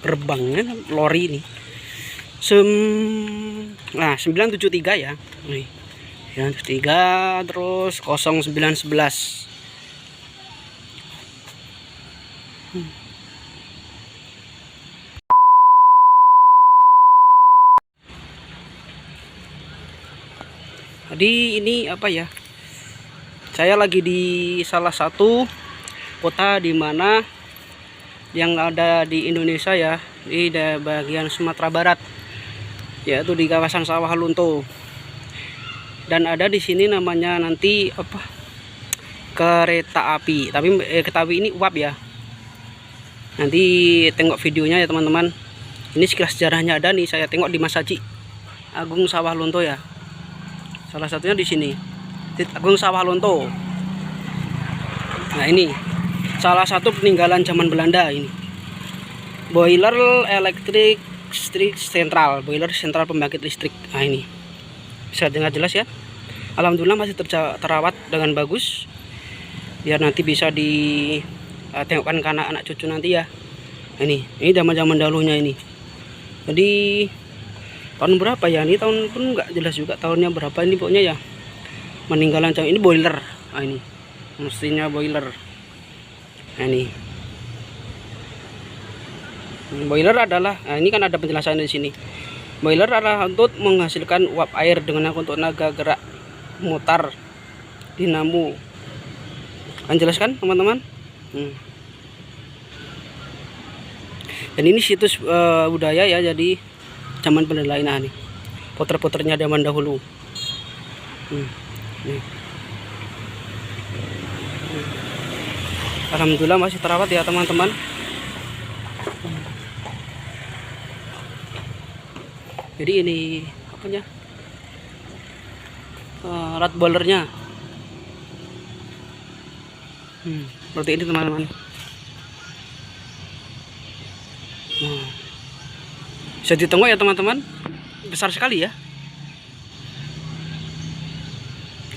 Gerbangnya lori ini. Nah 973 ya. Nih. 973 terus 0911. Jadi ini apa ya? Saya lagi di salah satu kota di mana yang ada di Indonesia ya, di bagian Sumatera Barat, yaitu di kawasan Sawah Lunto. Dan ada di sini namanya nanti apa? Kereta api. Tapi kereta api ini uap ya. Nanti tengok videonya ya teman-teman. Ini sekilas sejarahnya ada nih, saya tengok di Masjid Agung Sawah Lunto ya. Salah satunya di sini, Agung Sawah Lunto. Nah ini salah satu peninggalan zaman Belanda ini. Boiler elektrik sentral, boiler sentral pembangkit listrik. Nah ini bisa dengar jelas ya. Alhamdulillah masih terawat dengan bagus. Biar nanti bisa ditengokkan ke anak-anak cucu nanti ya. Nah, ini zaman-zaman dahulunya ini. Jadi tahun berapa ya? Ini tahun pun nggak jelas juga tahunnya berapa ini pokoknya ya. Meninggalan ini boiler. Nah ini mesinnya boiler. Nah ini boiler adalah, nah ini kan ada penjelasan di sini. Boiler adalah untuk menghasilkan uap air dengan untuk tenaga gerak mutar dinamo. Kan jelas kan teman-teman? Dan ini situs budaya ya, jadi zaman Belanda nih. Poter-poternya zaman dahulu. Nih. Alhamdulillah masih terawat ya teman-teman. Jadi ini apanya? Rat boilernya. Seperti ini teman-teman. Bisa ditengok ya teman-teman. Besar sekali ya.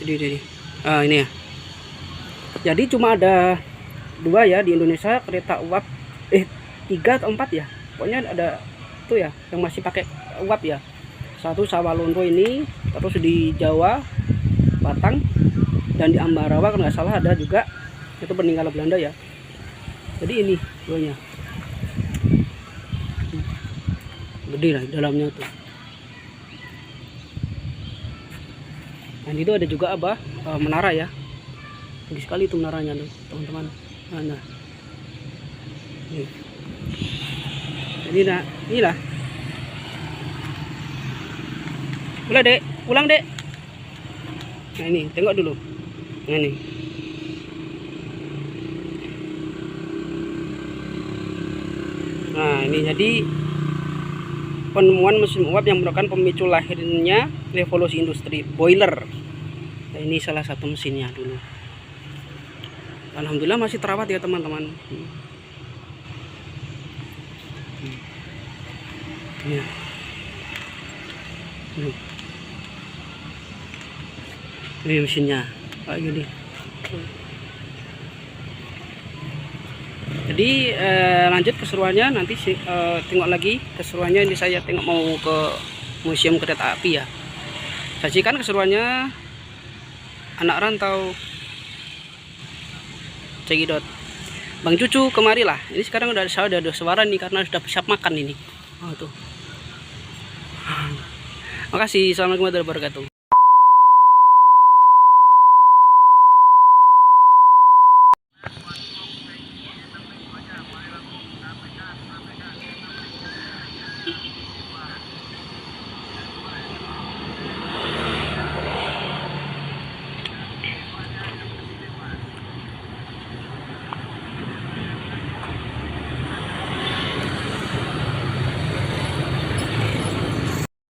Jadi ini ya. Jadi cuma ada 2 ya di Indonesia kereta uap, 3 atau 4 ya. Pokoknya ada tuh ya yang masih pakai uap ya. Satu Sawah Lunto ini, terus di Jawa Batang, dan di Ambarawa kalau nggak salah ada juga, itu peninggalan Belanda ya. Jadi ini duanya gede lah dalamnya tuh. Dan itu ada juga apa, menara ya, tinggi sekali itu menaranya tuh teman-teman. Nah inilah. Ulah dek, pulang dek. Nah ini tengok dulu. Nah ini. Nah ini jadi penemuan mesin uap yang merupakan pemicu lahirnya revolusi industri, boiler. Nah, ini salah satu mesinnya dulu. Alhamdulillah masih terawat ya teman-teman. Ya. Ini mesinnya kayak gini. Jadi lanjut keseruannya nanti tengok lagi keseruannya. Ini saya tengok mau ke museum kereta api ya. Saksikan keseruannya anak rantau Cekidot. Bang Cucu kemarilah. Ini sekarang saya udah suara nih karena sudah siap makan ini. Oh tuh. Makasih. Assalamualaikum warahmatullahi wabarakatuh.